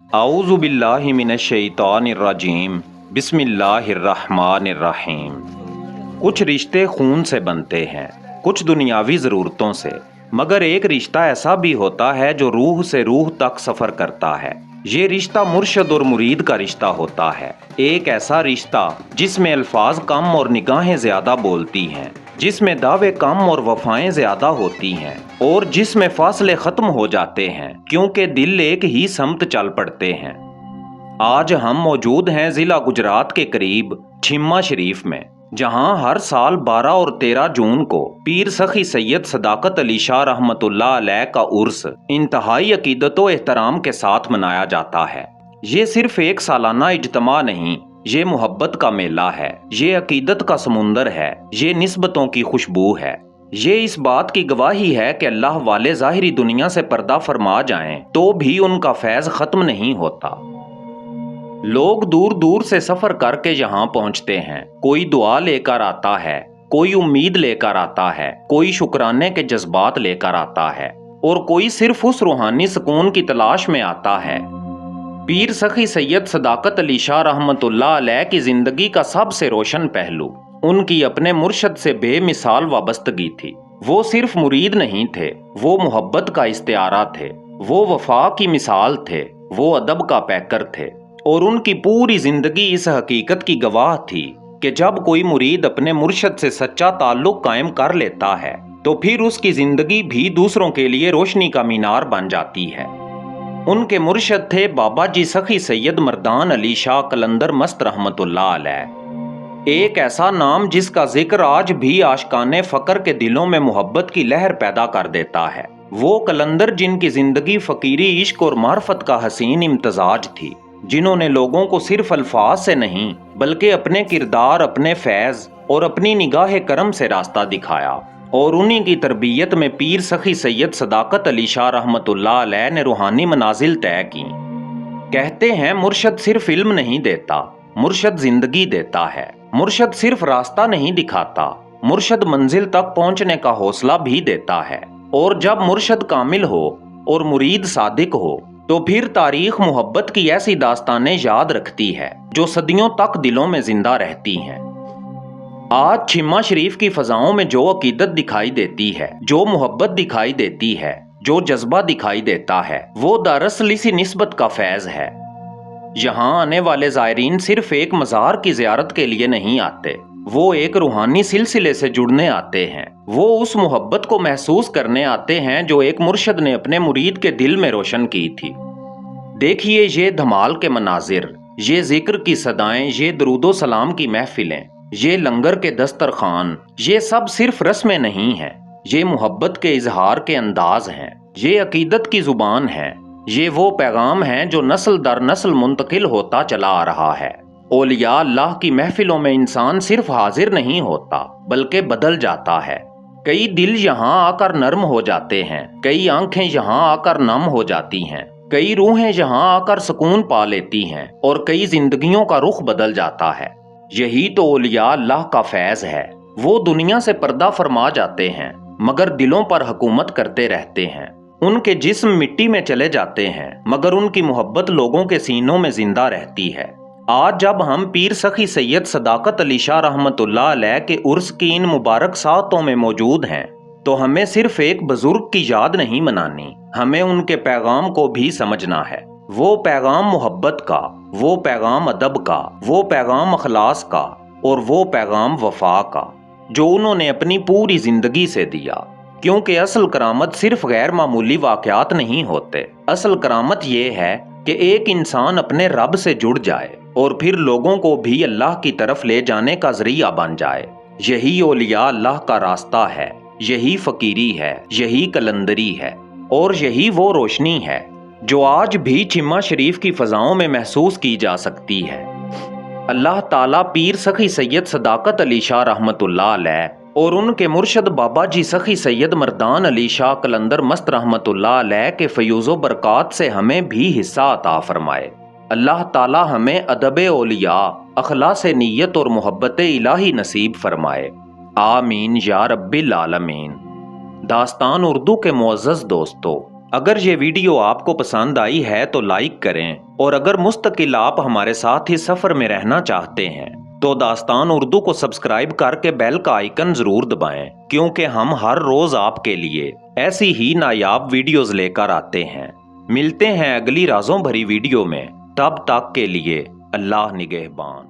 اعوذ باللہ من الشیطان الرجیم بسم اللہ الرحمن الرحیم۔ کچھ رشتے خون سے بنتے ہیں، کچھ دنیاوی ضرورتوں سے، مگر ایک رشتہ ایسا بھی ہوتا ہے جو روح سے روح تک سفر کرتا ہے۔ یہ رشتہ مرشد اور مرید کا رشتہ ہوتا ہے، ایک ایسا رشتہ جس میں الفاظ کم اور نگاہیں زیادہ بولتی ہیں، جس میں دعوے کم اور وفائیں زیادہ ہوتی ہیں، اور جس میں فاصلے ختم ہو جاتے ہیں کیونکہ دل ایک ہی سمت چل پڑتے ہیں۔ آج ہم موجود ہیں ضلع گجرات کے قریب چھیما شریف میں، جہاں ہر سال 12 اور 13 جون کو پیر سخی سید صداقت علی شاہ رحمۃ اللہ علیہ کا عرس انتہائی عقیدت و احترام کے ساتھ منایا جاتا ہے۔ یہ صرف ایک سالانہ اجتماع نہیں، یہ محبت کا میلہ ہے، یہ عقیدت کا سمندر ہے، یہ نسبتوں کی خوشبو ہے، یہ اس بات کی گواہی ہے کہ اللہ والے ظاہری دنیا سے پردہ فرما جائیں تو بھی ان کا فیض ختم نہیں ہوتا۔ لوگ دور دور سے سفر کر کے یہاں پہنچتے ہیں، کوئی دعا لے کر آتا ہے، کوئی امید لے کر آتا ہے، کوئی شکرانے کے جذبات لے کر آتا ہے، اور کوئی صرف اس روحانی سکون کی تلاش میں آتا ہے۔ پیر سخی سید صداقت علی شاہ رحمۃ اللہ علیہ کی زندگی کا سب سے روشن پہلو ان کی اپنے مرشد سے بے مثال وابستگی تھی۔ وہ صرف مرید نہیں تھے، وہ محبت کا استعارہ تھے، وہ وفا کی مثال تھے، وہ ادب کا پیکر تھے، اور ان کی پوری زندگی اس حقیقت کی گواہ تھی کہ جب کوئی مرید اپنے مرشد سے سچا تعلق قائم کر لیتا ہے تو پھر اس کی زندگی بھی دوسروں کے لیے روشنی کا مینار بن جاتی ہے۔ ان کے مرشد تھے بابا جی سخی سید مردان علی شاہ قلندر مست رحمۃ اللہ علیہ، ایک ایسا نام جس کا ذکر آج بھی عاشقان فقر کے دلوں میں محبت کی لہر پیدا کر دیتا ہے۔ وہ قلندر جن کی زندگی فقیری، عشق اور معرفت کا حسین امتزاج تھی، جنہوں نے لوگوں کو صرف الفاظ سے نہیں بلکہ اپنے کردار، اپنے فیض اور اپنی نگاہ کرم سے راستہ دکھایا، اور انہی کی تربیت میں پیر سخی سید صداقت علی شاہ رحمۃ اللہ علیہ نے روحانی منازل طے کی۔ کہتے ہیں مرشد صرف علم نہیں دیتا، مرشد زندگی دیتا ہے۔ مرشد صرف راستہ نہیں دکھاتا، مرشد منزل تک پہنچنے کا حوصلہ بھی دیتا ہے۔ اور جب مرشد کامل ہو اور مرید صادق ہو تو پھر تاریخ محبت کی ایسی داستانیں یاد رکھتی ہے جو صدیوں تک دلوں میں زندہ رہتی ہیں۔ آج چھیما شریف کی فضاؤں میں جو عقیدت دکھائی دیتی ہے، جو محبت دکھائی دیتی ہے، جو جذبہ دکھائی دیتا ہے، وہ دراصل اسی نسبت کا فیض ہے۔ یہاں آنے والے زائرین صرف ایک مزار کی زیارت کے لیے نہیں آتے، وہ ایک روحانی سلسلے سے جڑنے آتے ہیں، وہ اس محبت کو محسوس کرنے آتے ہیں جو ایک مرشد نے اپنے مرید کے دل میں روشن کی تھی۔ دیکھیے یہ دھمال کے مناظر، یہ ذکر کی صدائیں، یہ درود و سلام کی محفلیں، یہ لنگر کے دسترخوان، یہ سب صرف رسمیں نہیں ہیں، یہ محبت کے اظہار کے انداز ہیں، یہ عقیدت کی زبان ہے، یہ وہ پیغام ہیں جو نسل در نسل منتقل ہوتا چلا آ رہا ہے۔ اولیاء اللہ کی محفلوں میں انسان صرف حاضر نہیں ہوتا بلکہ بدل جاتا ہے۔ کئی دل یہاں آ کر نرم ہو جاتے ہیں، کئی آنکھیں یہاں آ کر نم ہو جاتی ہیں، کئی روحیں یہاں آ کر سکون پا لیتی ہیں، اور کئی زندگیوں کا رخ بدل جاتا ہے۔ یہی تو اولیاء اللہ کا فیض ہے۔ وہ دنیا سے پردہ فرما جاتے ہیں مگر دلوں پر حکومت کرتے رہتے ہیں۔ ان کے جسم مٹی میں چلے جاتے ہیں مگر ان کی محبت لوگوں کے سینوں میں زندہ رہتی ہے۔ آج جب ہم پیر سخی سید صداقت علی شاہ رحمۃ اللہ علیہ کے عرس کی ان مبارک ساعتوں میں موجود ہیں تو ہمیں صرف ایک بزرگ کی یاد نہیں منانی، ہمیں ان کے پیغام کو بھی سمجھنا ہے۔ وہ پیغام محبت کا، وہ پیغام ادب کا، وہ پیغام اخلاص کا، اور وہ پیغام وفا کا جو انہوں نے اپنی پوری زندگی سے دیا۔ کیونکہ اصل کرامت صرف غیر معمولی واقعات نہیں ہوتے، اصل کرامت یہ ہے کہ ایک انسان اپنے رب سے جڑ جائے اور پھر لوگوں کو بھی اللہ کی طرف لے جانے کا ذریعہ بن جائے۔ یہی اولیاء اللہ کا راستہ ہے، یہی فقیری ہے، یہی قلندری ہے، اور یہی وہ روشنی ہے جو آج بھی چھیما شریف کی فضاؤں میں محسوس کی جا سکتی ہے۔ اللہ تعالیٰ پیر سخی سید صداقت علی شاہ رحمۃ اللہ علیہ اور ان کے مرشد بابا جی سخی سید مردان علی شاہ قلندر مست رحمۃ اللہ علیہ کے فیوز و برکات سے ہمیں بھی حصہ عطا فرمائے۔ اللہ تعالیٰ ہمیں ادب اولیاء، اخلاص نیت اور محبت الہی نصیب فرمائے، آمین یا رب العالمین۔ داستان اردو کے معزز دوستو، اگر یہ ویڈیو آپ کو پسند آئی ہے تو لائک کریں، اور اگر مستقل آپ ہمارے ساتھ ہی سفر میں رہنا چاہتے ہیں تو داستان اردو کو سبسکرائب کر کے بیل کا آئیکن ضرور دبائیں، کیونکہ ہم ہر روز آپ کے لیے ایسی ہی نایاب ویڈیوز لے کر آتے ہیں۔ ملتے ہیں اگلی رازوں بھری ویڈیو میں، تب تک کے لیے اللہ نگہبان۔